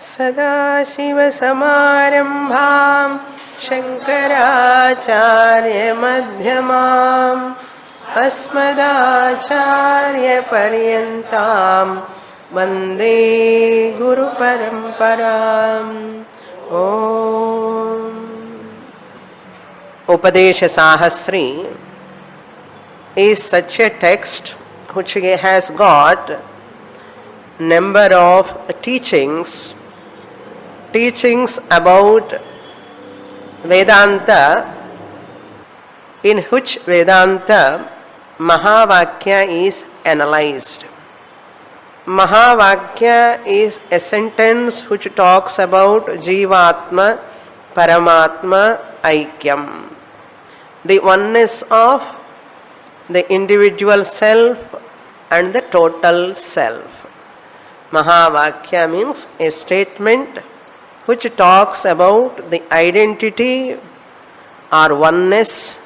सदाशिवसमारम्भां शङ्कराचार्यमध्यमाम् अस्मदाचार्यपर्यन्तां वन्दे गुरुपरम्पराम्. ओम. Upadesha Sahasri is such a text which has got number of teachings about Vedanta, in which Vedanta Mahavakya is analyzed. Mahavakya is a sentence which talks about Jivatma, Paramatma, Aikyam, the oneness of the individual self and the total self. Mahavakya means a statement which talks about the identity or oneness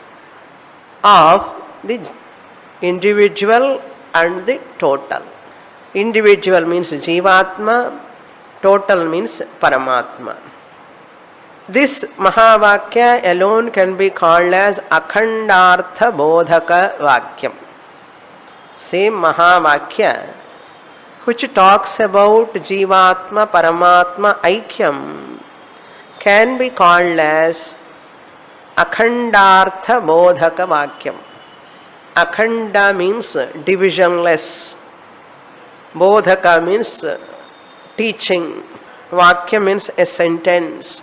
of the individual and the total. Individual means Jivatma, total means Paramatma. This Mahavakya alone can be called as Akhandartha Bodhaka Vakyam. Same Mahavakya which talks about Jivatma, Paramatma, Aikyam can be called as Akhandartha Bodhaka Vakyam. Akhanda means divisionless. Bodhaka means teaching. Vakya means a sentence.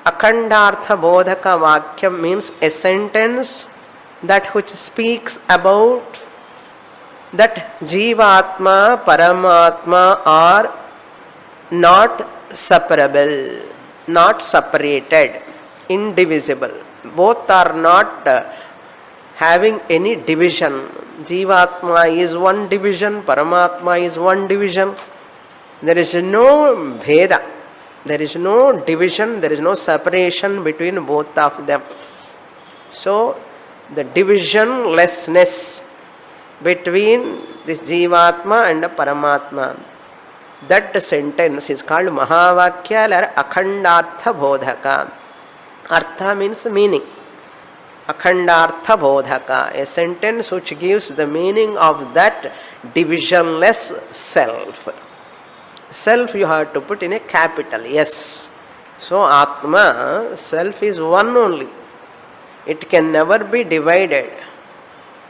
Akhandartha Bodhaka Vakyam means a sentence that which speaks about that Jivatma, Paramatma are not separable, not separated, indivisible. Both are not having any division. Jivatma is one division, Paramatma is one division. There is no bheda, there is no division, there is no separation between both of them. So, the divisionlessness between this Jivatma and Paramatma, that sentence is called Mahavakya or Akhandartha Bodhaka. Artha means meaning. Akhandartha Bodhaka, a sentence which gives the meaning of that divisionless self. Self you have to put in a capital S. So Atma, self is one only. It can never be divided.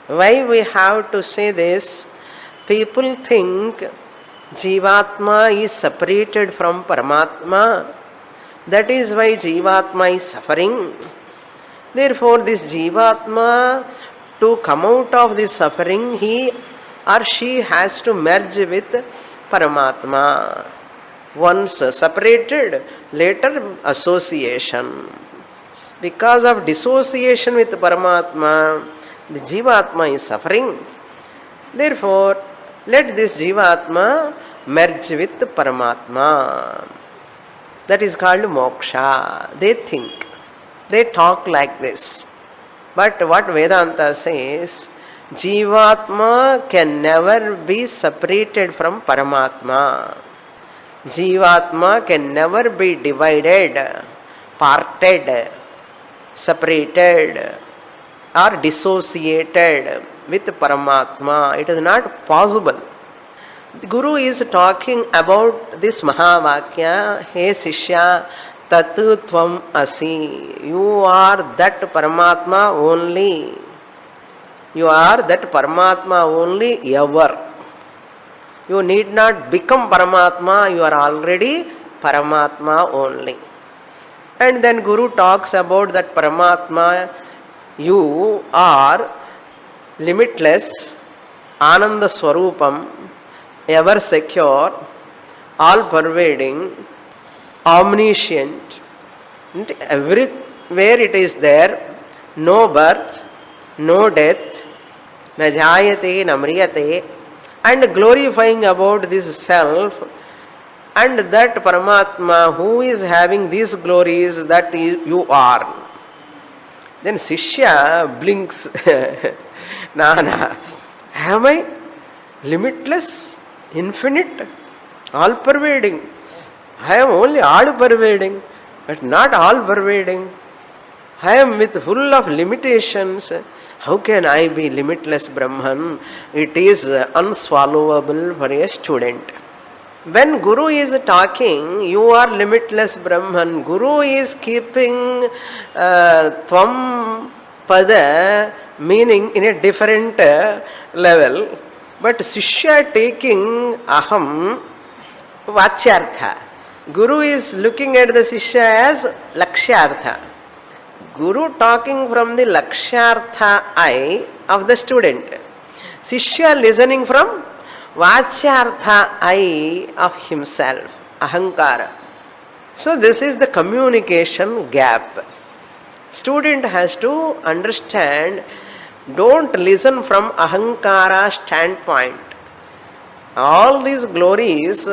Why we have to say this? People think Jivatma is separated from Paramatma. That is why Jivatma is suffering. Therefore, this Jivatma, to come out of this suffering, he or she has to merge with Paramatma. Once separated, later association. Because of dissociation with Paramatma, the Jivatma is suffering. Therefore, let this Jivatma merge with Paramatma. That is called moksha. They think. They talk like this. But what Vedanta says, Jivatma can never be separated from Paramatma. Jivatma can never be divided, parted, separated or dissociated with Paramatma. It is not possible. The Guru is talking about this Mahavakya. Hey Sishya, Tatu Tvam Asi. You are that Paramatma only. You are that Paramatma only ever. You need not become Paramatma. You are already Paramatma only. And then Guru talks about that Paramatma. You are limitless, Ananda Swarupam, ever secure, all pervading, omniscient, and everywhere it is there, no birth, no death, na jayate, na mriyate, and glorifying about this self, and that Paramatma who is having these glories that you are. Then Sishya blinks. Nana, am I limitless, infinite, all pervading? I am only all pervading, but not all pervading. I am with full of limitations. How can I be limitless Brahman? It is unswallowable for a student. When Guru is talking, you are limitless Brahman. Guru is keeping Tvam Pada meaning in a different level. But Sishya taking Aham Vachyartha. Guru is looking at the Sishya as Lakshyartha. Guru talking from the Lakshyartha I of the student. Sishya listening from Vachyartha I of himself, Ahankara. So this is the communication gap. Student has to understand, don't listen from Ahankara standpoint. All these glories,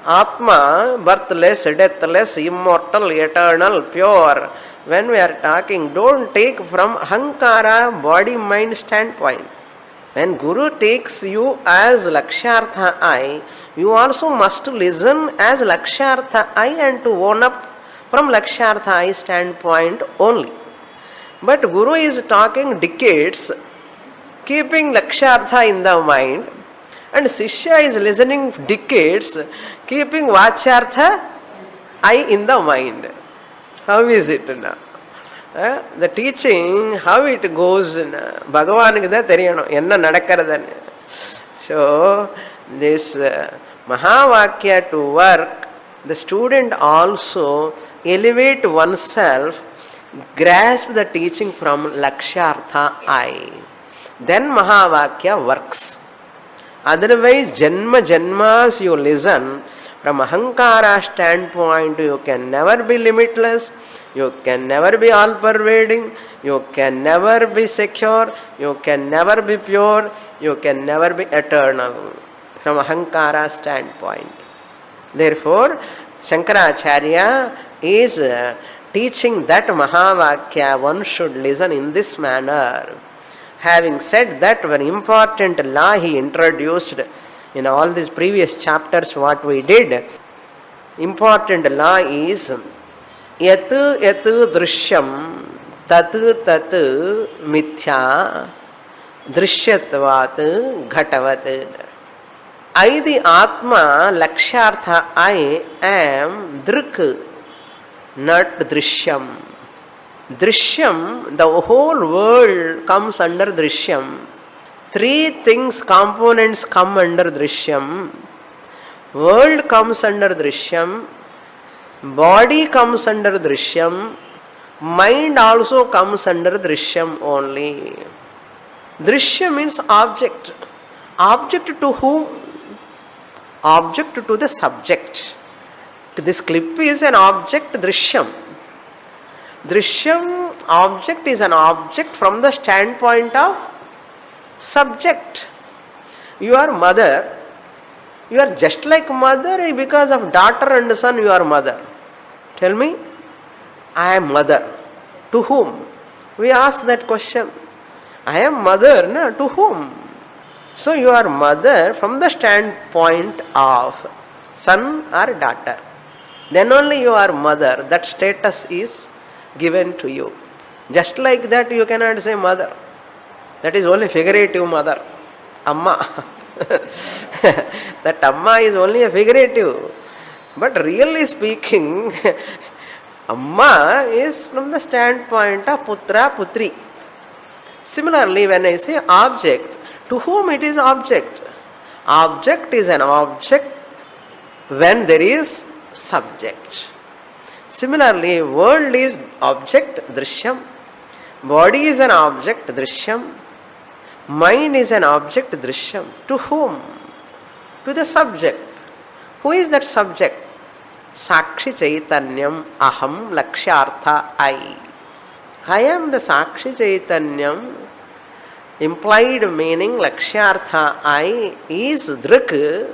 Atma, birthless, deathless, immortal, eternal, pure. When we are talking, don't take from Ahankara body-mind standpoint. When Guru takes you as Lakshyartha I, you also must listen as Lakshyartha I and to own up from Lakshyartha I standpoint only. But Guru is talking decades, keeping Lakshyartha in the mind, and Sishya is listening decades, keeping Vachyartha I in the mind. How is it now? The teaching, how it goes, Bhagavanukku da theriyano, enna nadakkaradanu. So, this Mahavakya to work, the student also elevate oneself, grasp the teaching from Lakshyartha I. Then Mahavakya works. Otherwise, Janmas you listen, from Ahankara standpoint, you can never be limitless, you can never be all-pervading, you can never be secure, you can never be pure, you can never be eternal, from Ahankara standpoint. Therefore, Shankaracharya is teaching that Mahavakya one should listen in this manner. Having said that, one important law he introduced in all these previous chapters what we did. Important law is Yatu yatu drishyam tatu tatu mithya drishyatvat ghatavat. I, the Atma, Lakshyartha I, am Drik, not Drishyam. Drishyam, the whole world comes under Drishyam. Three things, components come under Drishyam. World comes under Drishyam. Body comes under Drishyam. Mind also comes under Drishyam only. Drishyam means object. Object to whom? Object to the subject. This clip is an object, Drishyam. Drishyam object is an object from the standpoint of subject. You are mother. You are just like mother because of daughter and son you are mother. Tell me, I am mother. To whom? We ask that question. I am mother, no? To whom? So you are mother from the standpoint of son or daughter. Then only you are mother. That status is given to you. Just like that you cannot say mother. That is only figurative mother. Amma. That Amma is only a figurative. But really speaking, Amma is from the standpoint of Putra, Putri. Similarly, when I say object, to whom it is object? Object is an object when there is subject. Similarly, world is object, Drishyam. Body is an object, Drishyam. Mind is an object, Drishyam. To whom? To the subject. Who is that subject? Sakshi Chaitanyam Aham Lakshyartha I. I am the Sakshi Chaitanyam. Implied meaning Lakshyartha I is Drik.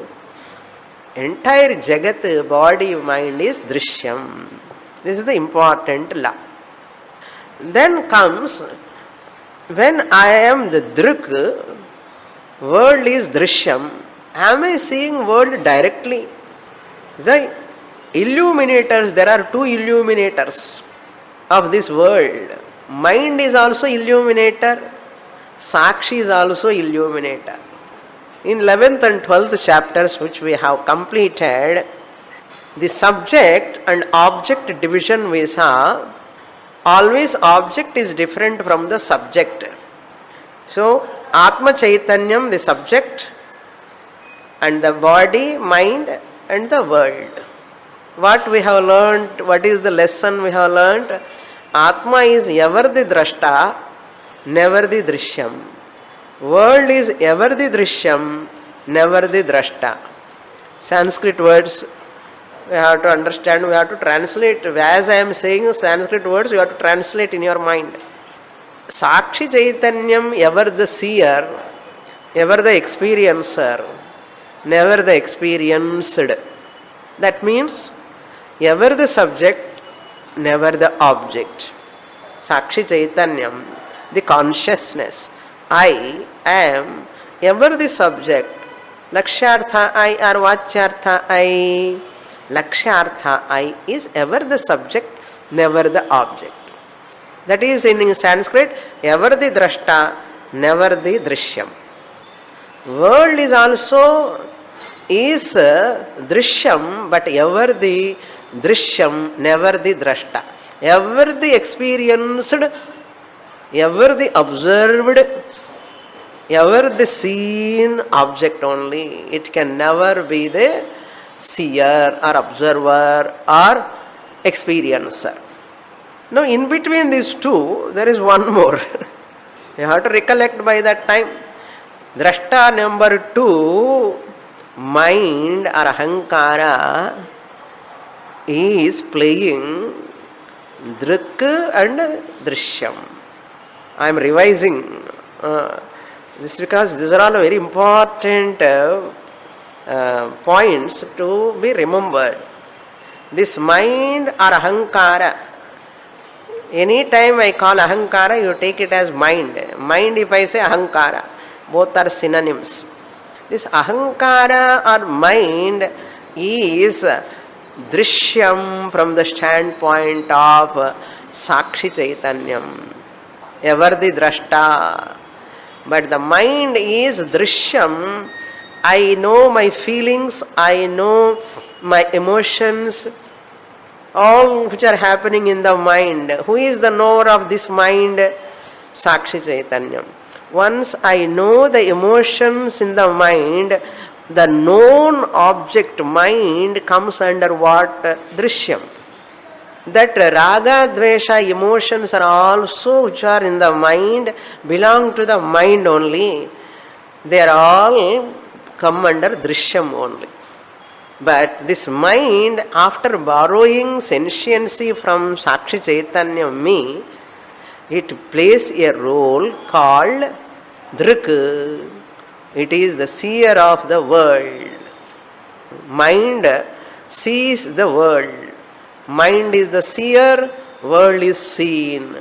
Entire Jagat, body, mind is Drishyam. This is the important law. Then comes, when I am the Drik, world is Drishyam. Am I seeing world directly? illuminators, there are two illuminators of this world. Mind is also illuminator, Sakshi is also illuminator. In 11th and 12th chapters which we have completed, the subject and object division we saw, always object is different from the subject. So, Atma Chaitanyam, the subject, and the body, mind, and the world. What we have learnt, what is the lesson we have learnt? Atma is ever the drashta, never the drishyam. World is ever the drishyam, never the drashta. Sanskrit words we have to understand, we have to translate. As I am saying Sanskrit words, you have to translate in your mind. Sakshi Chaitanyam, ever the seer, ever the experiencer, never the experienced. That means ever the subject, never the object. Sakshi Chaitanyam, the consciousness. I am ever the subject. Lakshyartha I or Vachyartha I. Lakshyartha I is ever the subject, never the object. That is in Sanskrit, ever the drashta, never the drishyam. World is also drishyam, but ever the drishyam, never the drashta. Ever the experienced, ever the observed, ever the seen object only. It can never be the seer or observer or experiencer. Now, in between these two, there is one more. You have to recollect by that time. Drashta number 2, mind or ahankara, is playing drik and drishyam. I am revising this because these are all very important points to be remembered. This mind or ahankara, any time I call ahankara, you take it as mind. Mind, if I say ahankara, both are synonyms. This ahankara or mind is drishyam from the standpoint of Sakshi Chaitanyam, ever the drashta. But the mind is drishyam. I know my feelings, I know my emotions, all which are happening in the mind. Who is the knower of this mind? Sakshi Chaitanyam. Once I know the emotions in the mind, the known object mind comes under what? Drishyam. That raga, dvesha emotions are also which are in the mind, belong to the mind only. They are all come under drishyam only. But this mind, after borrowing sentiency from Sakshi Chaitanya me, it plays a role called drik. It is the seer of the world. Mind sees the world. Mind is the seer, world is seen.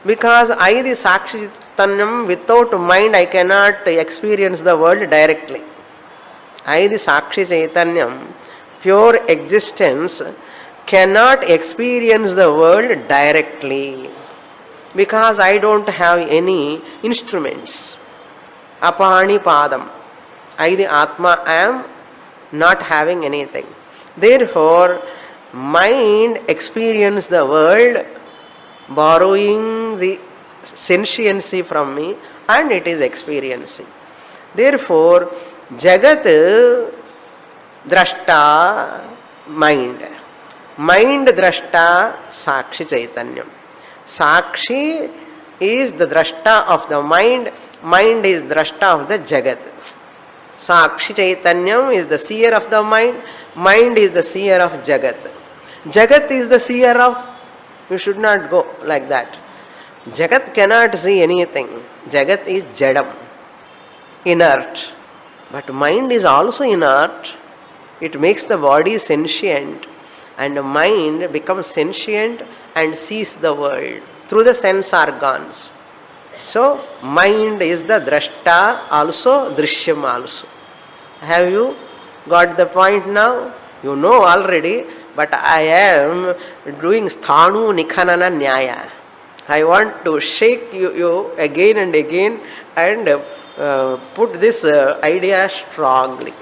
Because I, the Sakshi Chaitanyam, without mind I cannot experience the world directly. I, the Sakshi Chaitanyam, pure existence, cannot experience the world directly. Because I don't have any instruments. Apani padam. I, the Atma, am not having anything. Therefore, mind experiences the world borrowing the sentiency from me, and it is experiencing. Therefore, Jagat drashta mind. Mind drashta Sakshi Chaitanyam. Sakshi is the drashta of the mind. Mind is drashta of the Jagat. Sakshi Chaitanyam is the seer of the mind. Mind is the seer of Jagat. Jagat is the seer of... You should not go like that. Jagat cannot see anything. Jagat is jadam, inert. But mind is also inert. It makes the body sentient. And the mind becomes sentient and sees the world through the sense organs. So, mind is the drashta also, drishyam also. Have you got the point now? You know already, but I am doing sthanu nikhanana nyaya. I want to shake you again and again and put this idea strongly.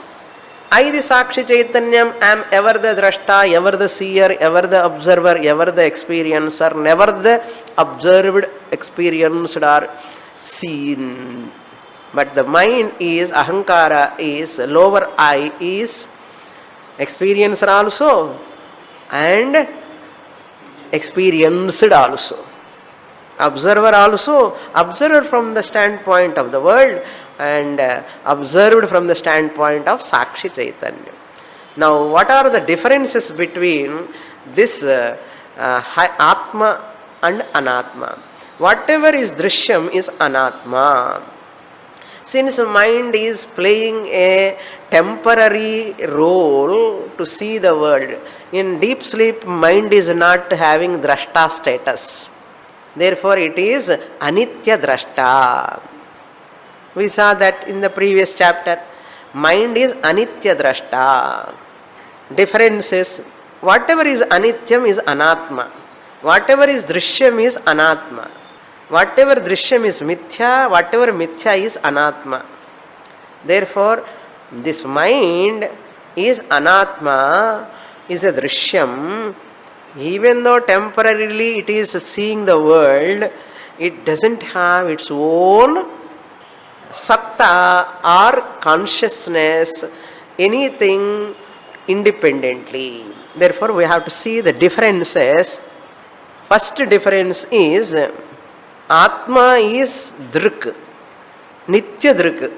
I, the Sakshi Chaitanyam, am ever the Drashta, ever the seer, ever the observer, ever the experiencer, never the observed, experienced or seen. But the mind is, ahankara is, lower I is experiencer also and experienced also. Observer also, observer from the standpoint of the world and observed from the standpoint of Sakshi Chaitanya. Now, what are the differences between this Atma and Anatma? Whatever is Drishyam is Anatma. Since mind is playing a temporary role to see the world, in deep sleep mind is not having Drashta status. Therefore, it is Anitya Drashta. We saw that in the previous chapter. Mind is Anitya Drashta. Difference is, whatever is Anityam is Anatma. Whatever is Drishyam is Anatma. Whatever Drishyam is Mithya, whatever Mithya is Anatma. Therefore, this mind is Anatma, is a Drishyam. Even though temporarily it is seeing the world, it doesn't have its own satta or consciousness, anything independently. Therefore, we have to see the differences. First difference is Atma is Drik, Nitya Drik.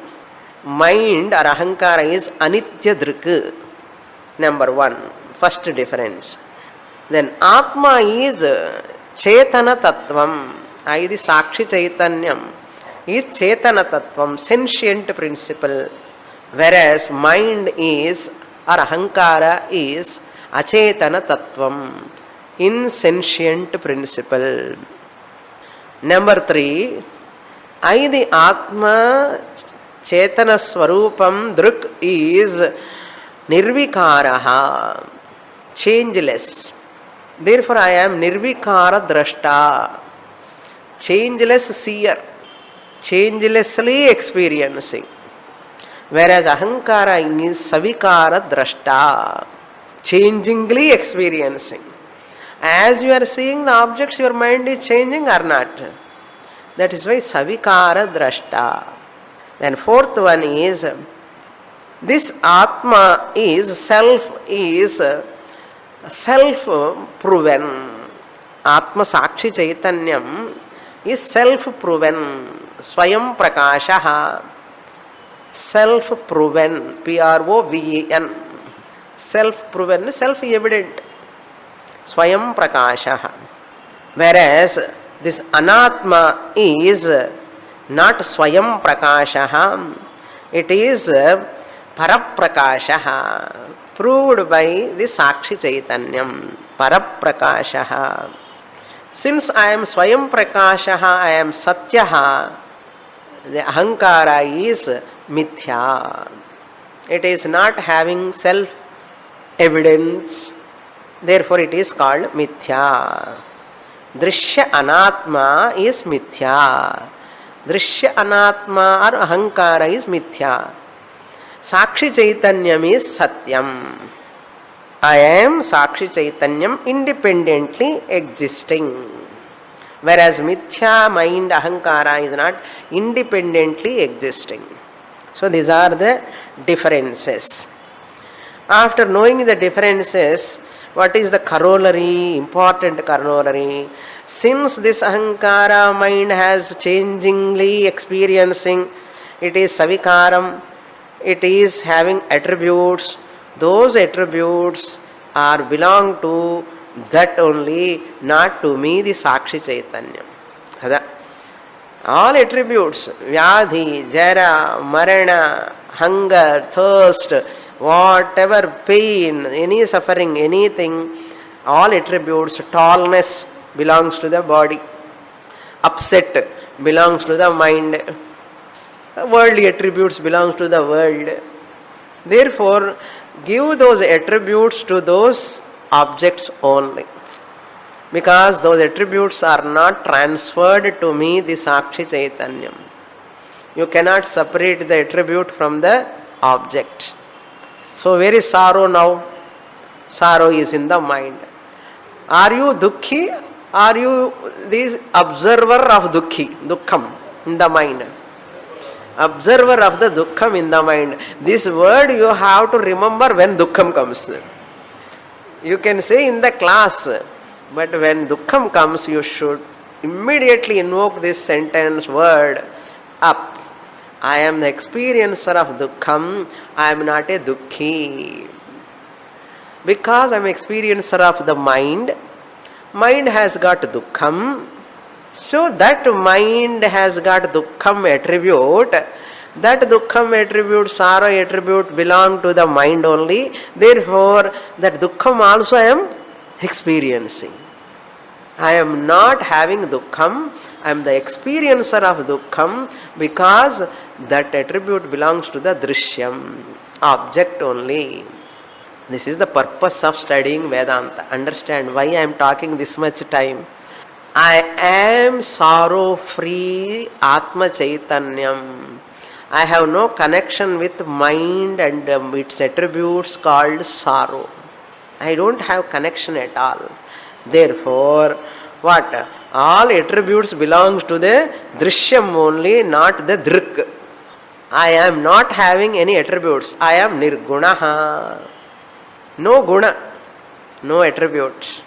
Mind or Ahankara is Anitya Drik. Number one, first difference. Then Atma is Chetana Tattvam. I, the Sakshi Chaitanyam, is Chetana Tattvam, sentient principle. Whereas mind is, or Ahankara is Achetana Tattvam, insentient principle. Number three, I, the Atma Chetana Swarupam Druk is Nirvikaraha, changeless. Therefore, I am Nirvikara Drashta, changeless seer, changelessly experiencing. Whereas Ahankara is Savikara Drashta, changingly experiencing. As you are seeing the objects, your mind is changing or not. That is why Savikara Drashta. Then fourth one is, this Atma is self-proven. Atma Sakshi Chaitanyam is self-proven. Swayam Prakashaha. Self-proven. Proven. Self-proven, self-evident. Swayam Prakashaha. Whereas this Anatma is not Swayam Prakashaha. It is Paraprakashaha. Proved by the Sakshi Chaitanyam. Paraprakashaha. Since I am Swayam Prakashaha, I am Satyaha, the Ahankara is Mithya. It is not having self-evidence. Therefore, it is called Mithya. Drishya Anatma is Mithya. Drishya Anatma or Ahankara is Mithya. Sakshi Chaitanyam is Satyam. I am Sakshi Chaitanyam independently existing. Whereas Mithya, mind, Ahankara is not independently existing. So these are the differences. After knowing the differences, what is the corollary, important corollary? Since this Ahankara mind has changingly experiencing, it is Savikaram, it is having attributes. Those attributes are belong to that only, not to me, the Sakshi Chaitanya. All attributes, Vyadhi, Jara, Marana, hunger, thirst, whatever pain, any suffering, anything, all attributes, tallness belongs to the body, upset belongs to the mind, worldly attributes belongs to the world. Therefore, give those attributes to those objects only. Because those attributes are not transferred to me, the Sakshi Chaitanyam. You cannot separate the attribute from the object. So where is sorrow now? Sorrow is in the mind. Are you Dukhi? Are you this observer of Dukkham in the mind? Observer of the Dukkham in the mind. This word you have to remember when Dukkham comes. You can say in the class, but when Dukkham comes, you should immediately invoke this sentence word up. I am the experiencer of Dukkham, I am not a Dukhi. Because I am experiencer of the mind, mind has got Dukkham, so that mind has got Dukkham attribute. That Dukkham attribute, sorrow attribute belong to the mind only. Therefore, that Dukkham also I am experiencing. I am not having Dukkham, I am the experiencer of Dukkham because that attribute belongs to the Drishyam, object only. This is the purpose of studying Vedanta. Understand why I am talking this much time. I am sorrow-free Atma Chaitanyam. I have no connection with mind and its attributes called sorrow. I don't have connection at all. Therefore, what? All attributes belongs to the Drishyam only, not the Drik. I am not having any attributes. I am Nirgunaha. No guna, no attributes.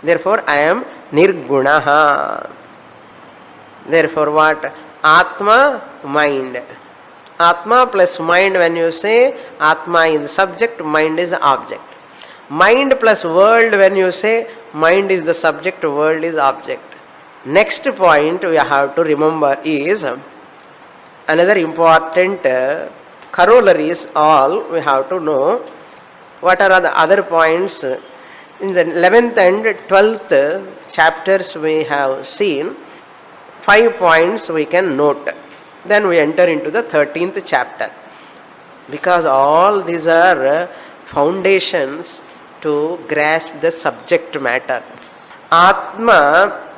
Therefore, I am Nirgunaha. Therefore, what? Atma, mind. Atma plus mind, when you say Atma is the subject, mind is the object. Mind plus world, when you say mind is the subject, world is object. Next point we have to remember is another important corollaries all we have to know. What are the other points? In the 11th and 12th chapters we have seen 5 points we can note. Then we enter into the 13th chapter. Because all these are foundations to grasp the subject matter. Atma,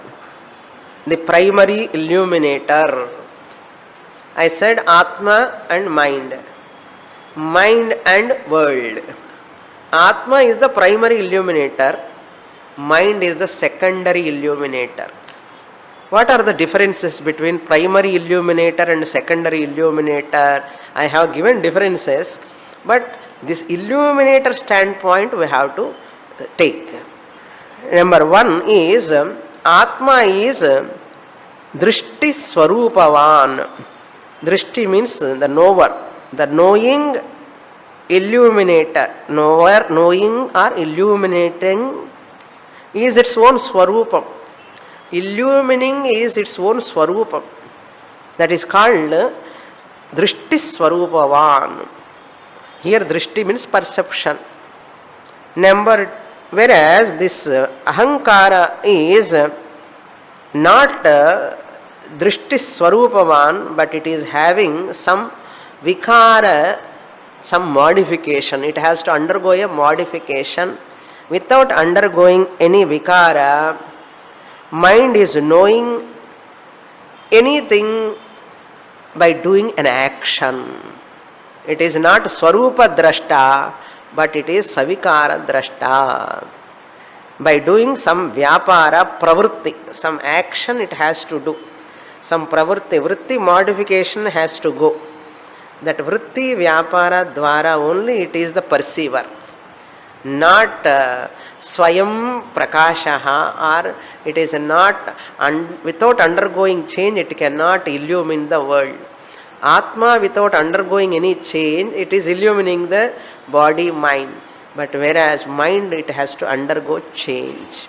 the primary illuminator. I said Atma and mind. Mind and world. Atma is the primary illuminator. Mind is the secondary illuminator. What are the differences between primary illuminator and secondary illuminator? I have given differences, but this illuminator standpoint we have to take. Number 1 is Atma is Drishti Swarupavan. Drishti means the knower, the knowing illuminator. Knower, knowing or illuminating is its own Swarupam. Illumining is its own Swarupam. That is called Drishti Swarupavan. Here Drishti means perception. Whereas this Ahankara is not Drishti Swarupavan, but it is having some Vikara, some modification. It has to undergo a modification. Without undergoing any Vikara, mind is knowing anything by doing an action. It is not Swarupa Drashta, but it is Savikara Drashta. By doing some Vyapara Pravritti, some action it has to do. Some Pravritti, Vritti modification has to go. That Vritti Vyapara Dwara only it is the perceiver. Not Swayam Prakashaha, or it is not, without undergoing change it cannot illumine the world. Atma without undergoing any change, it is illumining the body, mind. But whereas mind, it has to undergo change.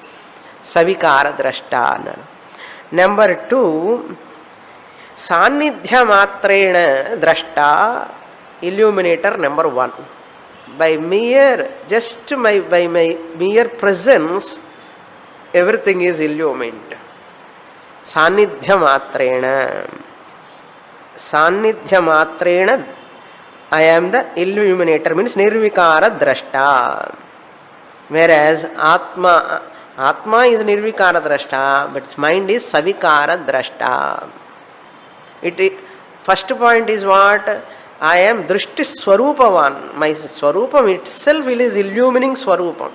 Savikara Drashta. Number 2, Sannidhya Matrena Drashta, illuminator number 1. By mere, by my mere presence, everything is illumined. Sannidhya Matrena. Sannidhya Matrena, I am the illuminator, means Nirvikara Drashta. Whereas Atma is Nirvikara Drashta, but its mind is Savikara Drashta. First point is what? I am Drishti Swarupavan. My Swarupam itself is illumining Swarupam.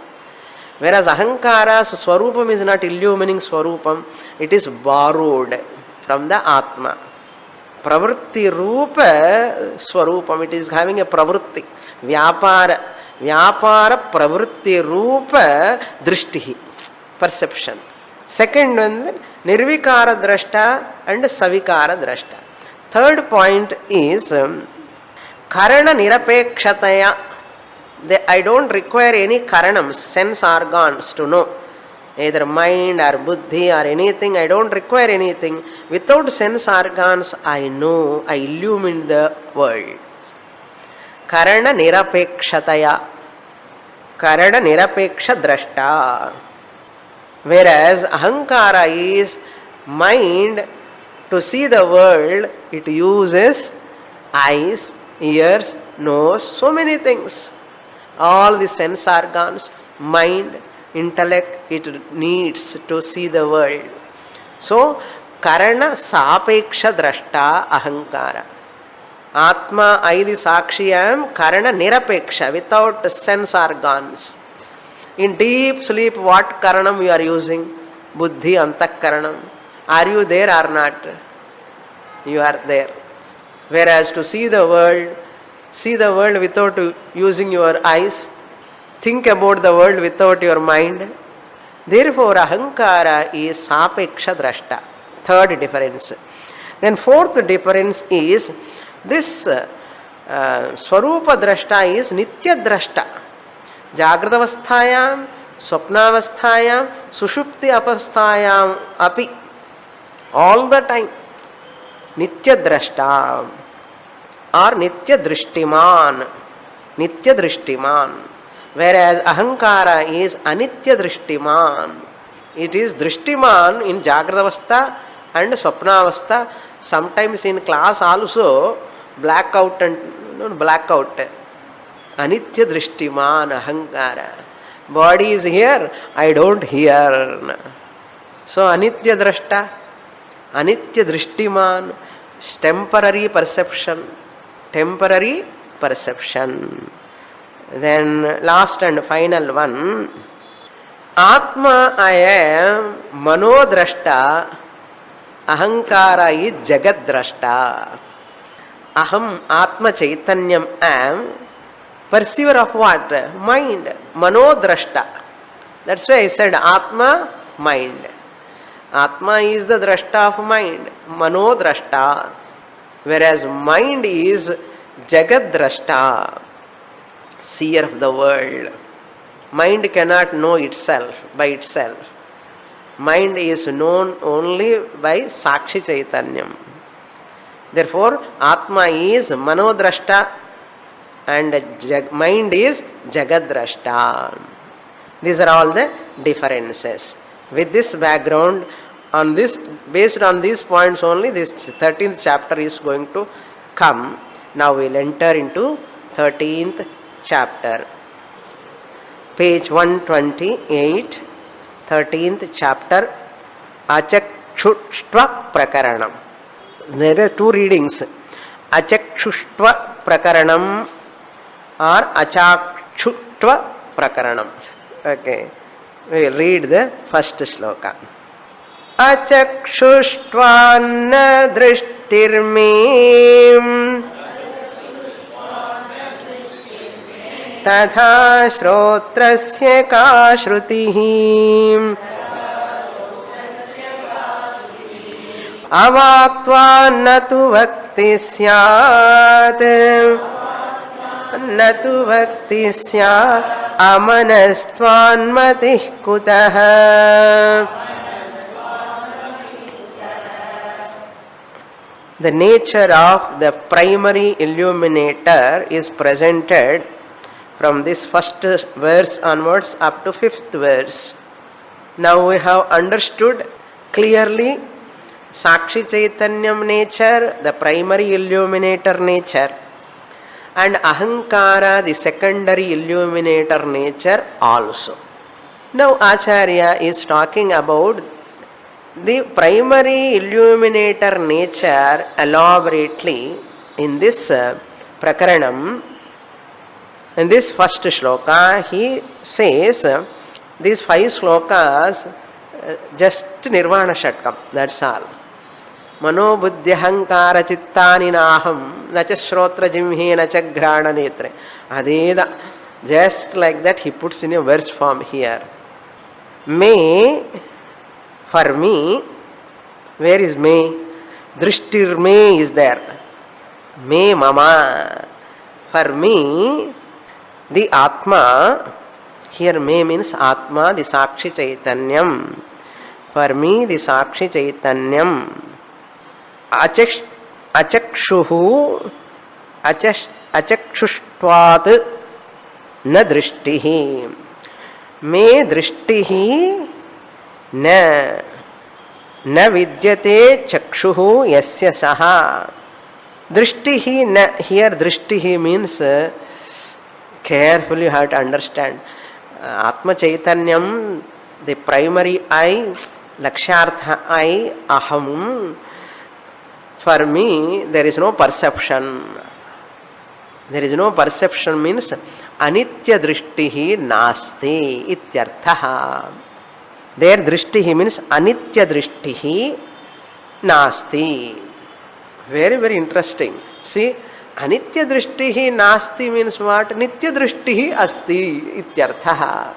Whereas Ahankara's Swarupam is not illumining Swarupam, it is borrowed from the Atma. Pravritti Rupa Swarupam, it is having a Pravritti. Vyapara Pravritti Rupa Drishti, perception. Second one, Nirvikara Drashta and Savikara Drashta. Third point is Karana Nirapekshataya. I don't require any karanams, sense organs to know. Either mind or buddhi or anything, I don't require anything. Without sense organs, I know, I illumine the world. Karana Nirapekshataya. Karana Nirapeksha Drashta. Whereas Ahankara is mind to see the world, it uses eyes, ears, nose, so many things. All the sense organs, mind, intellect, it needs to see the world. So, Karana Sapeksha Drashta Ahankara. Atma, I the Sakshi am, Karana Nirapeksha, without sense organs. In deep sleep, what Karanam you are using? Buddhi, Antakaranam. Are you there or not? You are there. Whereas to see the world without using your eyes, think about the world without your mind. Therefore, Ahankara is Sapeksha Drashta. Third difference. Then fourth difference is this Swarupa Drashta is Nitya Drashta. Jagratavasthayam, Swapnavasthayam, Sushupti Apasthayam api. All the time. Nitya Drashta or Nitya Drishtiman. Nitya Drishtiman. Whereas Ahankara is Anitya Drishtiman. It is Drishtiman in Jagratavastha and Swapnavastha. Sometimes in class also blackout. Anitya Drishtiman Ahankara. Body is here, I don't hear. So Anitya Drashta, Anitya Drishtiman, temporary perception. Temporary perception. Then last and final one. Atma I am Manodrashta. Ahankara is Jagaddrashta. Aham Atma Chaitanyam am perceiver of what? Mind. Manodrashta. That's why I said Atma, mind. Atma is the drashta of mind. Manodrashta. Whereas mind is Jagaddrashta. Seer of the world. Mind cannot know itself by itself. Mind is known only by Sakshi Chaitanyam. Therefore, Atma is Manodrashta and mind is Jagadrashta. These are all the differences. With this background, based on these points only, this 13th chapter is going to come. Now we will enter into 13th chapter. Page 128, 13th chapter, Achakshuštva Prakaranam. There are two readings, Achakshuštva Prakaranam or Achakshutva Prakaranam. Okay, we will read the first shloka. Achakshuštvanna drishtirme तथा श्रोत्रस्य का श्रुतिः अवाक्त्वा न तु भक्ति स्यात् अमनस्त्वान्मतिः कुतः. The nature of the primary illuminator is presented from this first verse onwards up to 5th verse. Now we have understood clearly Sakshi Chaitanyam nature, the primary illuminator nature. and ahankara, the secondary illuminator nature also. Now Acharya is talking about the primary illuminator nature elaborately in this prakaranam. In this first shloka, he says these 5 slokas just Nirvana Shatkam, that's all. Mano buddhyahankara chittani naham nacha shrotra jimhe nacha grana netre. Adeda, just like that he puts in a verse form here. Me, for me, where is me? Drishtir me is there. Me mama. For me, the Atma, here me means Atma, the Sakshi Chaitanyam. For me, the Sakshi Chaitanyam. Achakshuhu, achakshuštvat na drishtihi. Me drishtihi na vidyate chakshuhu yasya saha. Drishtihi na, here drishtihi means, carefully you have to understand. Atma Chaitanyam, the primary I, Lakshartha I, Aham. For me, there is no perception. There is no perception means anitya drishtihi nasti ityarthaha. There drishtihi means anitya drishtihi nasti. Very, very interesting. See, anitya drishtihi nasti means what? Nitya drishtihi asti ityarthaha.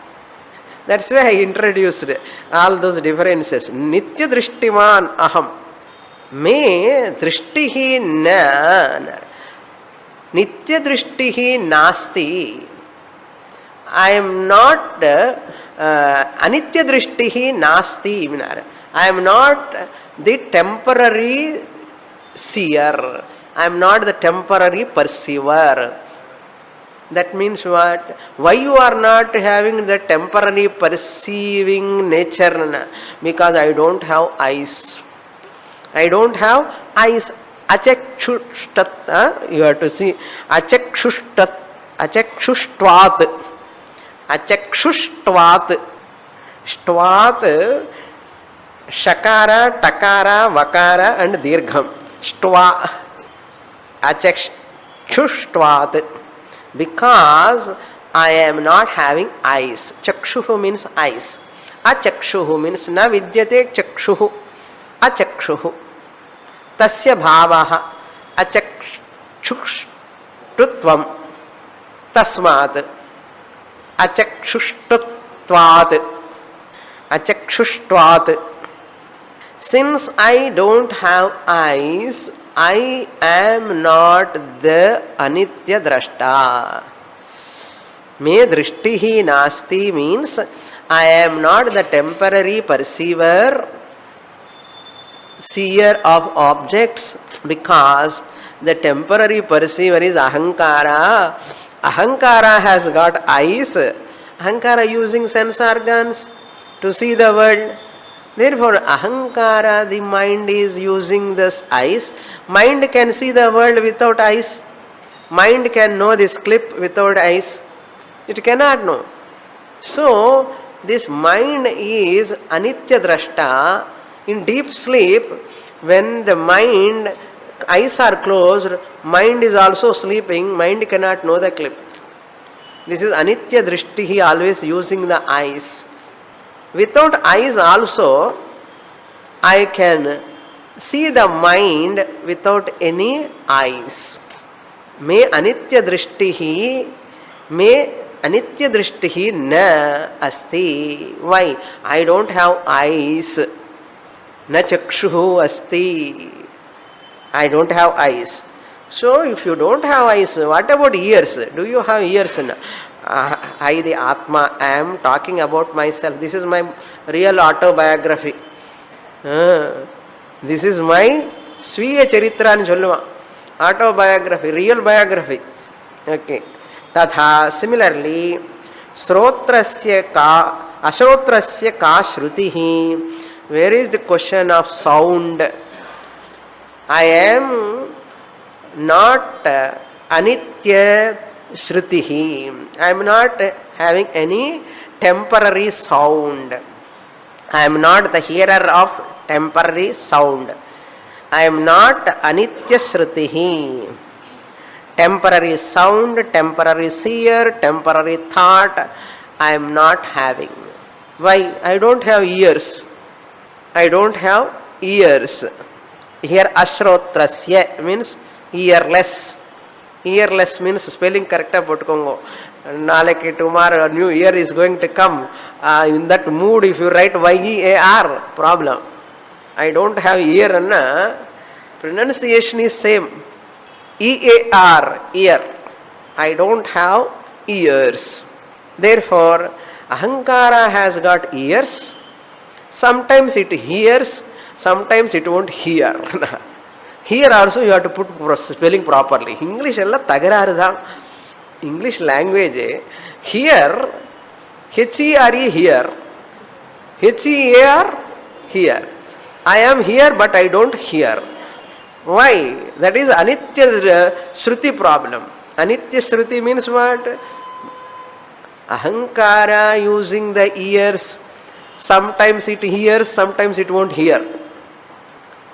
That's why I introduced all those differences. Nitya drishtiman aham. Me drishtihi na. Nitya drishtihi nasti. I am not anitya drishtihi nasti. I am not the temporary seer. I am not the temporary perceiver. That means what? Why you are not having the temporary perceiving nature? Because I don't have eyes. I don't have eyes. Achakshushtat, you have to see. Achakshushtat, achakshuštvat. Achakshuštvat. Štvat, shakara, takara, vakara and dirgham. Štva. Achakshuštvat. Because I am not having eyes. Chakshuhu means eyes. Achakshuhu means na vidyate chakshuhu. Achakshuhu. Tasya bhavaha achakshushtutvam tasmat achakshushtutvat achakshushtvat. Since I don't have eyes, I am not the anitya drashta. Me drishtihi nasti means I am not the temporary perceiver, seer of objects, because the temporary perceiver is ahankara. Ahankara has got eyes. Ahankara using sense organs to see the world. Therefore, ahankara, the mind is using this eyes. Mind can see the world without eyes. Mind can know this clip without eyes. It cannot know. So, this mind is anitya drashta. In deep sleep, when the mind, eyes are closed, mind is also sleeping, mind cannot know the clip. This is anitya drishti, he always using the eyes. Without eyes also, I can see the mind without any eyes. Me anitya drishtihi, me anitya drishtihi na asti. Why? I don't have eyes. Na chakshuhu asti. I don't have eyes. So if you don't have eyes, what about ears? Do you have ears? I, the Atma, am talking about myself. This is my real autobiography. This is my Swiya Charitra and Cholluva. Autobiography, real biography. Okay. Tatha, similarly, Srotrasya ka, Ashrotrasya ka Shrutihi. Where is the question of sound? I am not anitya shrutihi. I am not having any temporary sound. I am not the hearer of temporary sound. I am not anitya shrutihi. Temporary sound, temporary seer, temporary thought, I am not having. Why? I don't have ears. I don't have ears. Here ashrotrasya means earless. Earless means spelling correct pottukongo. Naleki tomorrow a new year is going to come. In that mood if you write YEAR, problem. I don't have ear anna. Pronunciation is same. EAR, ear. I don't have ears. Therefore, ahankara has got ears. Sometimes it hears, sometimes it won't hear. Here also you have to put spelling properly. English ella tagararu. English language here, HERE here, HEAR here. I am here but I don't hear. Why? That is anitya shruti problem. Anitya shruti means what? Ahankara using the ears. Sometimes it hears, sometimes it won't hear.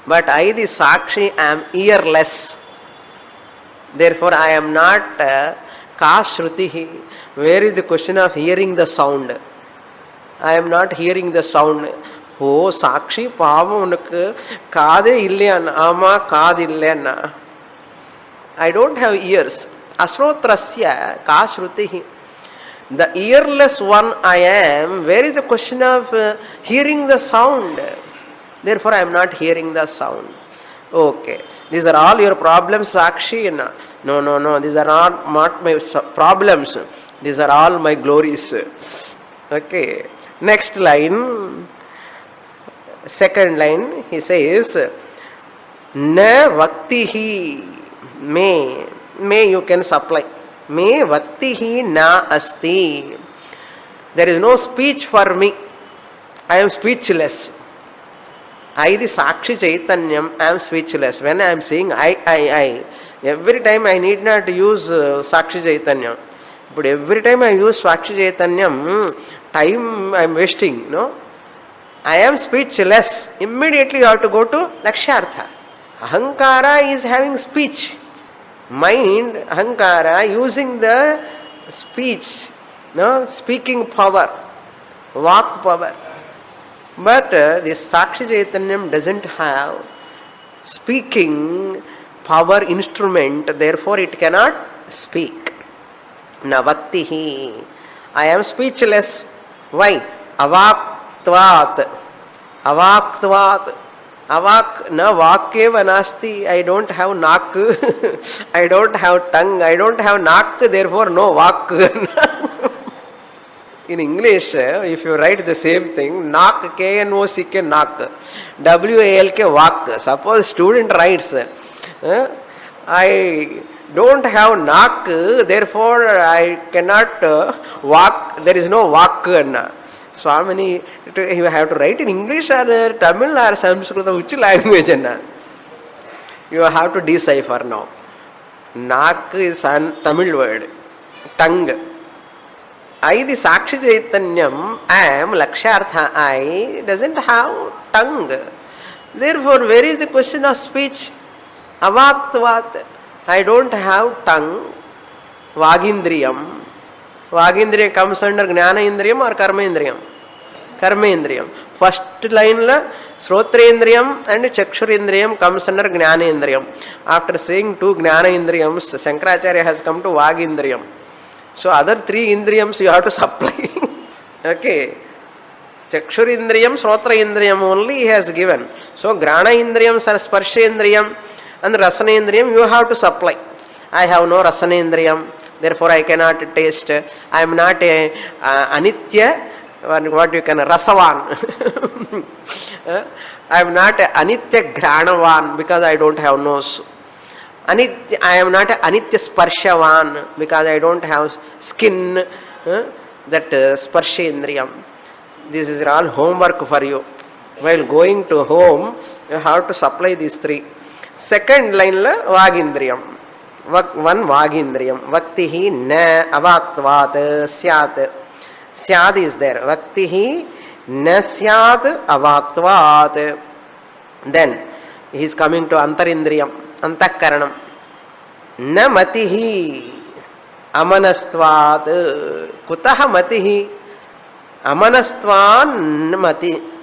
But I, the Sakshi, am earless. Therefore, I am not ka shrutihi. Where is the question of hearing the sound? I am not hearing the sound. Oh, Sakshi, pavam unakku kaade illaya ama kaad illaya. I don't have ears. Asrotrasya ka shrutihi. The earless one I am. Where is the question of hearing the sound? Therefore, I am not hearing the sound. Okay. These are all your problems, Sakshi. No. These are not my problems. These are all my glories. Okay. Next line. Second line. He says, Na vaktihi. May you can supply. Me vaktihi na asti. There is no speech for me. I am speechless. I, the Sakshi Chaitanyam, I am speechless. When I am saying I, every time I need not use Sakshi Chaitanyam. But every time I use Sakshi Chaitanyam, time I am wasting, no? I am speechless. Immediately you have to go to Lakshyartha. Ahankara is having speech. Mind, ahankara, using the speech, no, speaking power, vak power. But this Sakshi Chaitanyam doesn't have speaking power instrument, therefore it cannot speak. Navaktihi. I am speechless. Why? Avaktvat. Avaktvat. Avak na vakyeva nasti. I don't have nak. I don't have tongue. I don't have nak. Therefore, no vak. In English, if you write the same thing, nak, K-N-O-C-K, nak, W-A-L-K, vak. Suppose student writes, I don't have nak. Therefore, I cannot vak. There is no vak. Swamini, you have to write in English or Tamil or Sanskrit, which language? You have to decipher now. Nak is a Tamil word. Tongue. I, the Sakshi Chaitanyam, am Lakshyartha. I doesn't have tongue. Therefore, where is the question of speech? Avaktvat. I don't have tongue. Vagindriyam. Vagindriya comes under Jnana Indriyam or Karma Indriyam? Karma Indriyam. First line la Srotrendriyam and Chakshurendriyam comes under Jnana Indriyam. After saying two Jnana Indriyams, Shankaracharya has come to Vagindriyam. So other three Indriyams you have to supply. Okay. Chakshurendriyam, Srotrendriyam only he has given. So Grana Indriyam, Sparshendriyam and Rasanendriyam you have to supply. I have no Rasanendriyam. Therefore, I cannot taste. I am not a anitya, what you can, rasavan. I am not a anitya granavan because I don't have nose. Anitya, I am not a anitya sparshavan because I don't have skin, that sparshendriyam. This is all homework for you. While going to home, you have to supply these three. Second line la vagindriyam. one Vagindriyam. Vaktihi na avaktvat syat. Syad is there. Vaktihi na syat avaktvat. Then he is coming to Antarindriyam, Antakaranam. Na matihi amanastvat. Kutaha matihi? Amanastvan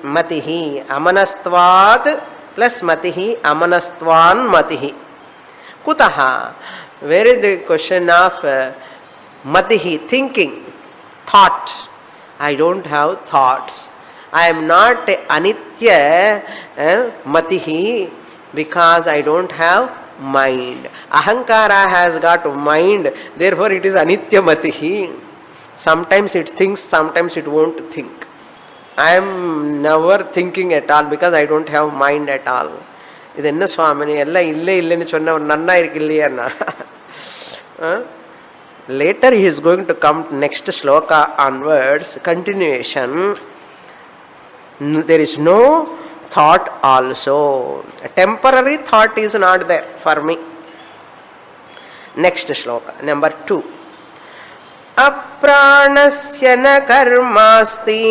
matihi. Amanastvat plus matihi. Amanastvan matihi. Kutaha? Where is the question of matihi? Thinking, thought. I don't have thoughts. I am not anitya matihi because I don't have mind. Ahankara has got mind, therefore it is anitya matihi. Sometimes it thinks, sometimes it won't think. I am never thinking at all because I don't have mind at all. இது என்ன சுவாமினி எல்லாம் இல்லை இல்லைன்னு சொன்ன நன்னா இருக்கு இல்லையா? Later he is going to come next sloka onwards, continuation. There is no thought also. A temporary thought is not there for me. Next sloka, number 2. Apranasya na karmasti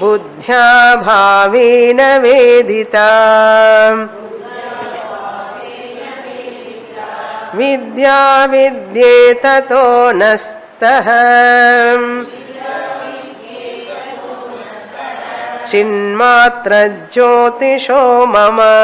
buddhya bhavena vedita vidya vidyetato nastaham chinmatra jyotisho mama.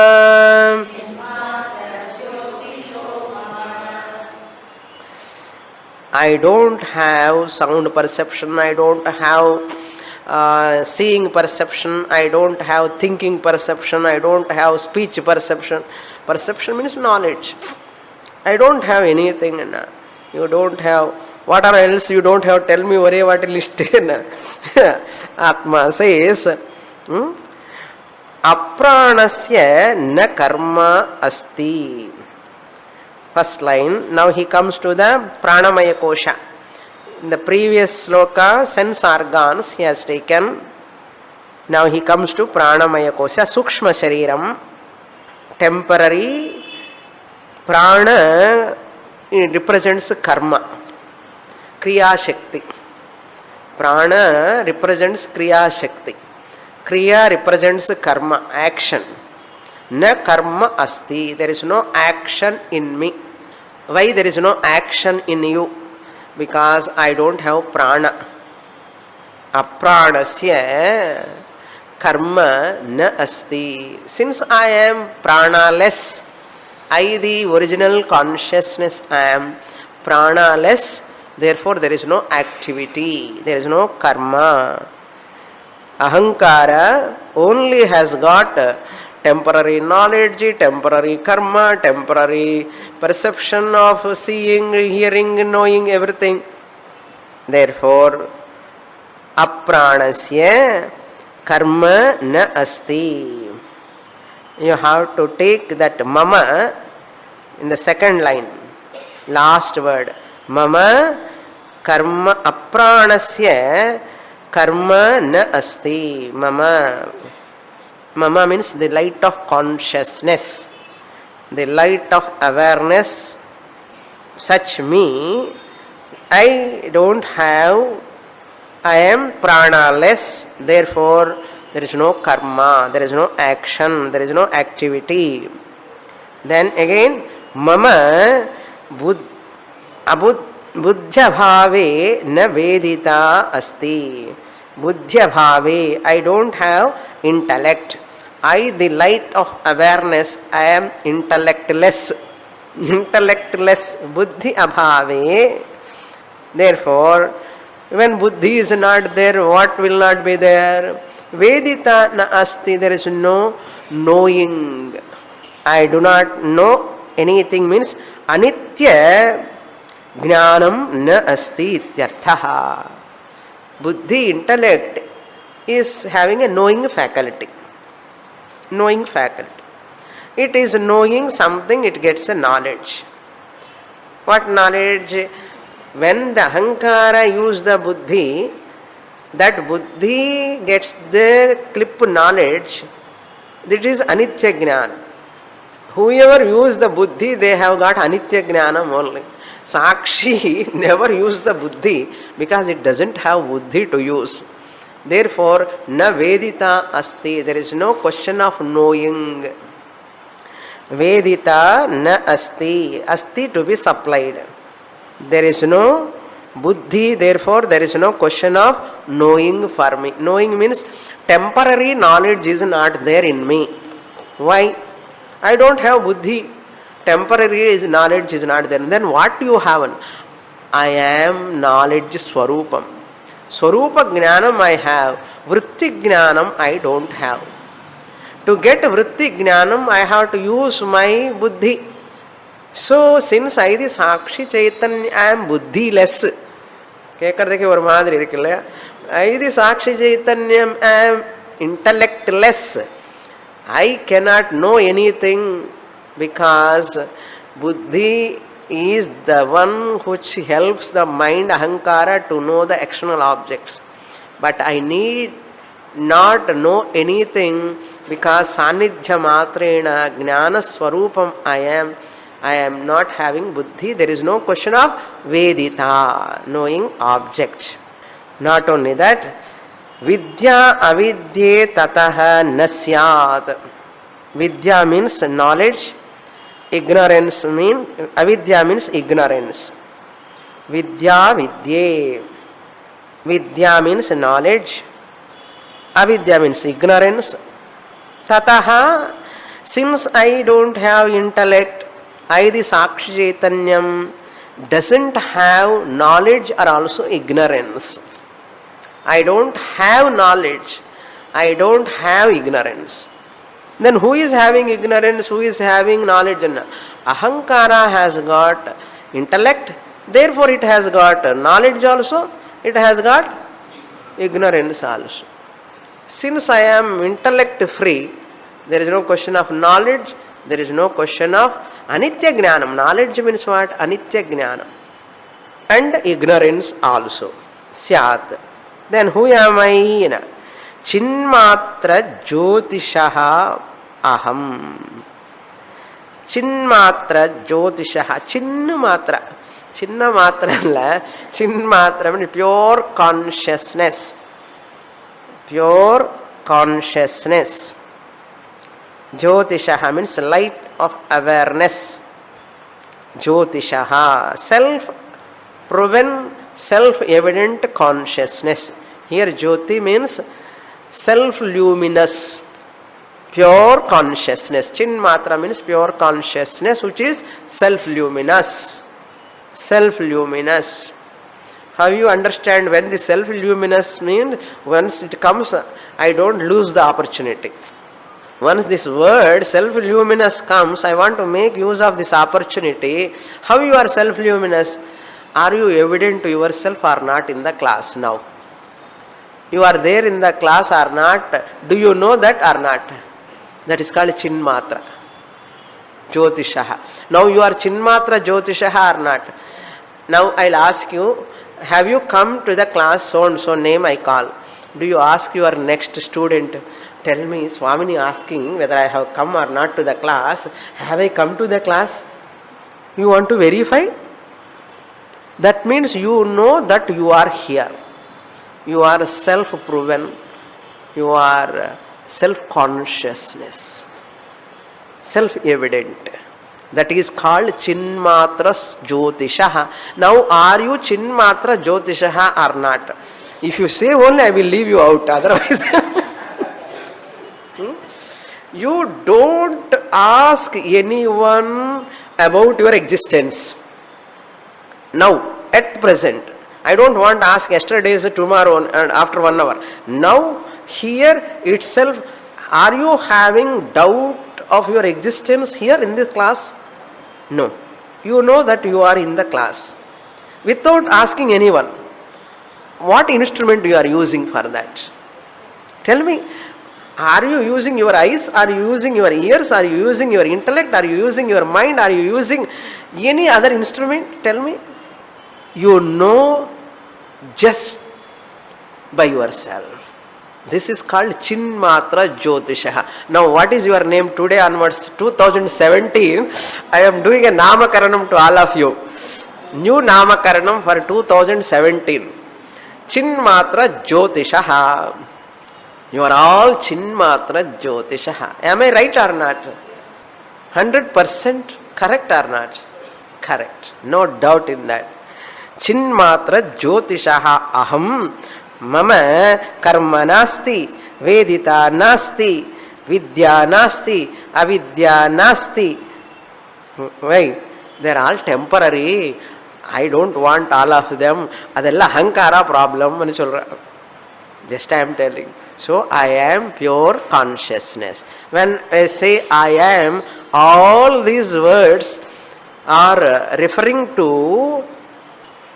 I don't have sound perception, I don't have seeing perception, I don't have thinking perception, I don't have speech perception. Perception means knowledge. I don't have anything. You don't have, what are else you don't have, tell me what list. Atma says, apranasya na karma asti. First line. Now he comes to the pranamaya kosha. In the previous sloka, sense organs he has taken. Now he comes to pranamaya kosha, sukshma shariram, temporary. Prana represents karma, kriya shakti. Prana represents kriya shakti. Kriya represents karma, action. Na karma asti. There is no action in me. Why there is no action in you? Because I don't have prana. Apranasya karma na asti. Since I am prana-less, I, the original consciousness, I am prana-less, therefore there is no activity, there is no karma. Ahankara only has got temporary knowledge, temporary karma, temporary perception of seeing, hearing, knowing everything. Therefore, apranasya karma na asti. You have to take that mama in the second line, last word. Mama karma apranasya karma na asti. Mama. Mama means the light of consciousness, the light of awareness. Such me, I don't have, I am prana-less, therefore there is no karma, there is no action, there is no activity. Then again, mama buddhya bhave na vedita asti. Buddhya bhave, I don't have intellect. I, the light of awareness, I am intellectless. Intellectless, buddhi abhave. Therefore, when buddhi is not there, what will not be there? Vedita na asti, there is no knowing. I do not know anything means anitya jnanam na asti ityarthaha. Buddhi, intellect, is having a knowing faculty. Knowing faculty. It is knowing something, it gets a knowledge. What knowledge? When the ahankara use the buddhi, that buddhi gets the clip knowledge. That is anitya jnana. Whoever use the buddhi, they have got anitya jnanam only. Sakshi never use the buddhi because it doesn't have buddhi to use. Therefore, na vedita asti. There is no question of knowing. Vedita na asti. Asti to be supplied. There is no buddhi, therefore there is no question of knowing for me. Knowing means temporary knowledge is not there in me. Why? I don't have buddhi. Temporary knowledge is not there. Then what do you have? I am knowledge swarupam. Swarupa jnanam I have. Vritti jnanam I don't have. To get vritti jnanam I have to use my buddhi. So since I the Sakshi Chaitanya I am buddhi-less. கேட்கறதுக்கு ஒரு மாதிரி இருக்கு இல்லையா? ஐதி சாட்சி சைத்தன்யம் I am intellect-less. I cannot know anything because buddhi is the one which helps the mind ahankara to know the external objects. But I need not know anything because sanidhya matrena jnana swarupam I am not having buddhi. There is no question of vedita, knowing object. Not only that, vidya avidye tataha nasyat. Vidya means knowledge, ignorance means, avidya means ignorance. Vidya vidye. Vidya means knowledge, avidya means ignorance. Tataha, since I don't have intellect, I the Sakshi Chaitanyam doesn't have knowledge or also ignorance. I don't have knowledge. I don't have ignorance. Then who is having ignorance? Who is having knowledge? Ahankara has got intellect, therefore it has got knowledge also, it has got ignorance also. Since I am intellect free, there is no question of knowledge, there is no question of anitya jnanam. Knowledge means what? Anitya jnanam. And ignorance also. Syat. Then who am I? Chinmatra jyotishaha aham. Chinmatra jyotishaha. Chinnamatra. Chinnamatra. Chinmatra means pure consciousness. Pure consciousness. Jyotishaha means light of awareness. Jyotishaha, self-proven, self-evident consciousness. Here Jyoti means self-luminous, pure consciousness. Chinmatra means pure consciousness which is self-luminous. Self-luminous. How you understand when the self-luminous means? Once it comes, I don't lose the opportunity. Once this word self-luminous comes, I want to make use of this opportunity. How you are self-luminous? Are you evident to yourself or not in the class now? You are there in the class or not? Do you know that or not? That is called Chinmatra Jyotishaha. Now you are Chinmatra Jyotishaha or not? Now I'll ask you, have you come to the class so and so name I call? Do you ask your next student, tell me, Swamini asking whether I have come or not to the class. Have I come to the class? You want to verify? That means you know that you are here. You are self-proven. You are self-consciousness. Self-evident. That is called Chinmatra Jyotishaha. Now are you Chinmatra Jyotishaha or not? If you say only, I will leave you out. Otherwise... You don't ask anyone about your existence. Now, at present, I don't want to ask yesterday's tomorrow and after 1 hour. Now, here itself, are you having doubt of your existence here in this class? No. You know that you are in the class. Without asking anyone, what instrument you are using for that? Tell me. Are you using your eyes? Are you using your ears? Are you using your intellect? Are you using your mind? Are you using any other instrument? Tell me. You know just by yourself. This is called Chinmatra Jyotisha. Now what is your name today onwards? 2017, I am doing a Namakaranam to all of you. New Namakaranam for 2017. Chinmatra Jyotisha. You are all Chinmatra Jyotisha. Am I right or not? 100% correct or not? Correct. No doubt in that. Chinmatra Jyotisha aham mama karma nasti vedita nasti vidya nasti avidya nasti. Why? They are all temporary. I don't want all of them. Adella hankara problem ani solra. Just I am telling. So I am pure consciousness. When I say I am, all these words are referring to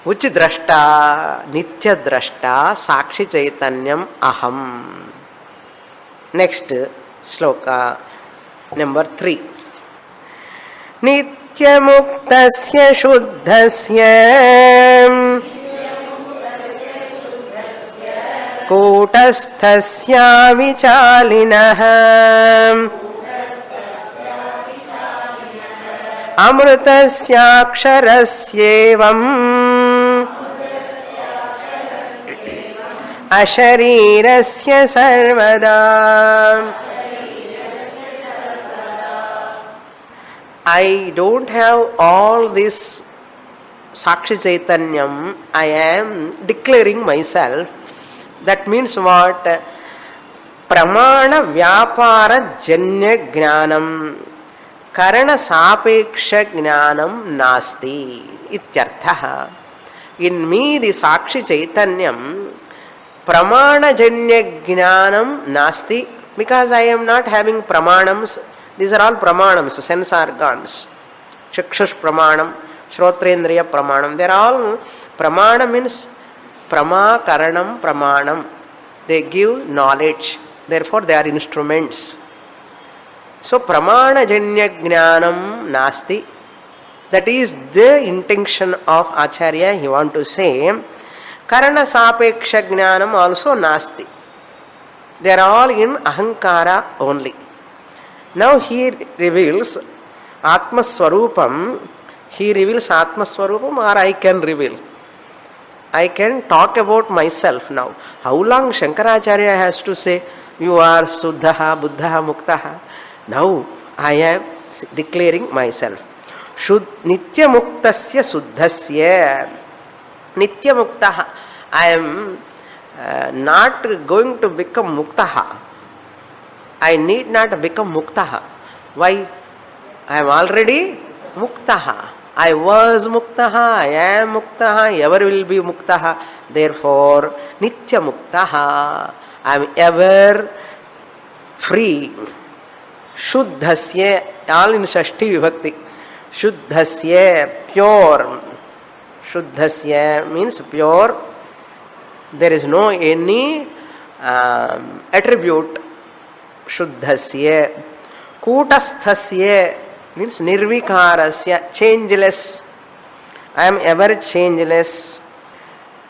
which drashta? Nitya drashta Sakshi Chaitanyam aham. Next shloka number 3. Nitya muktasya shuddhasya kūtasthasya vichālinah amrutasyaksharasyevam asharirasya sarvada. I don't have all this Sakshi Chaitanyam. I am declaring myself. That means what? Pramana Vyapara Janya Jnanam Karana Sapeksha Jnanam Nasti Ityarthaha. In me, the Sakshi Chaitanyam, Pramana Janya Jnanam Nasti, because I am not having pramanams. These are all pramanams, sense organs. Chakshush pramanam, Shrotrendriya pramanam. They are all, pramana means Prama Karanam Pramanam. They give knowledge. Therefore, they are instruments. So, Pramana Janya Jnanam Nasti. That is the intention of Acharya. He want to say, Karana Sapeksha Jnanam also Nasti. They are all in Ahankara only. Now, he reveals Atma Swarupam. He reveals Atma Swarupam, or I can reveal. I can talk about myself now. How long Shankaracharya has to say, you are Suddhaha, Buddhaha, Muktaha? Now I am declaring myself. Nitya Muktasya Suddhasya. Nitya Muktaha. I am not going to become Muktaha. I need not become Muktaha. Why? I am already Muktaha. I was Muktaha, I am Muktaha, ever will be Muktaha. Therefore, Nitya Muktaha, I am ever free. Shuddhasya, all in Shashti Vibhakti. Shuddhasya, pure. Shuddhasya means pure. There is no any attribute. Shuddhasya. Kūtasthasya means nirvikarasya, changeless. I am ever changeless.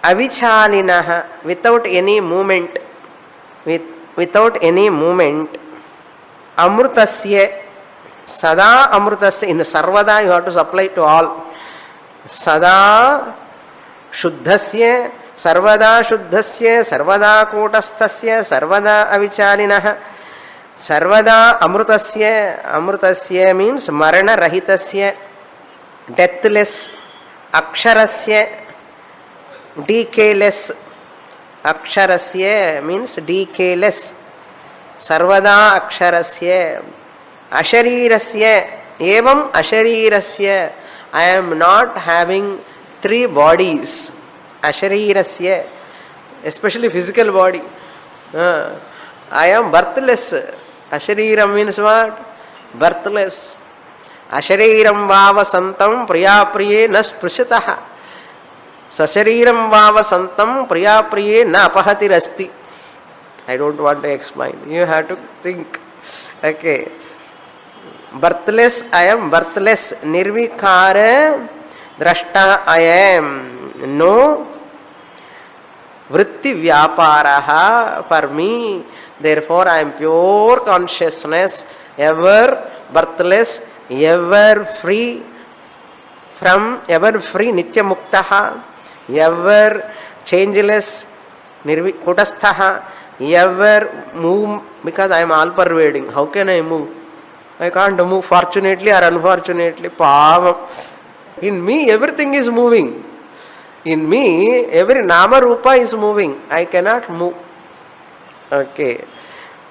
Avichalinaha, without any movement. Without any movement. Amrutasya, sada amrutasya. In the sarvada you have to supply to all. Sada shuddhasya, sarvada shuddhasya, sarvada kūtasthasya, sarvada avichalinaha. Sarvada amrutasya. Amrutasya means marana rahitasya, deathless. Aksharasya, decayless. Aksharasya means decayless. Sarvada aksharasya. Asharirasya, evam asharirasya. I am not having 3 bodies. Asharirasya, especially physical body. I am birthless. Ashariram means what? Birthless. Ashariram vava santam priya priye na sprushataha. Sashariram vava santam priya priye na apahati rasti. I don't want to explain. You have to think. Okay. Birthless, I am birthless. Nirvikara drashta I am. No vritti vyaparaha for me. Therefore I am pure consciousness, ever birthless, ever free from, ever free, nitya muktaha, ever changeless, kutasthaha, ever move, because I am all pervading. How can I move? I can't move, fortunately or unfortunately. In me everything is moving. In me every nama rupa is moving. I cannot move. Okay.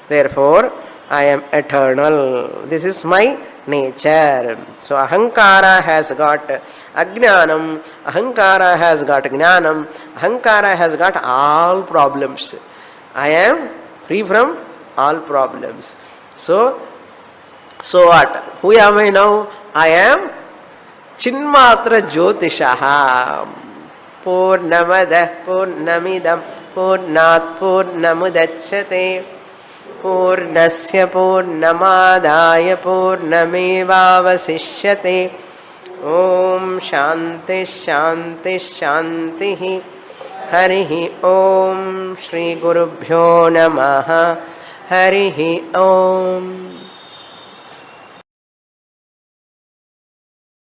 Therefore I am eternal. This is my nature. So ahankara has got ajnanam, ahankara has got jnanam, ahankara has got all problems. I am free from all problems. So what? Who am I now? I am Chinmatra Jyotishaha. Purnamadah Purnamidam Purnat Purnamudachyate Purnasya Purnamadaya Purnamevavasishyate. Om Shanti Shanti Shanti. Harihi Om Shri Gurubhyo Namaha. Harihi Om.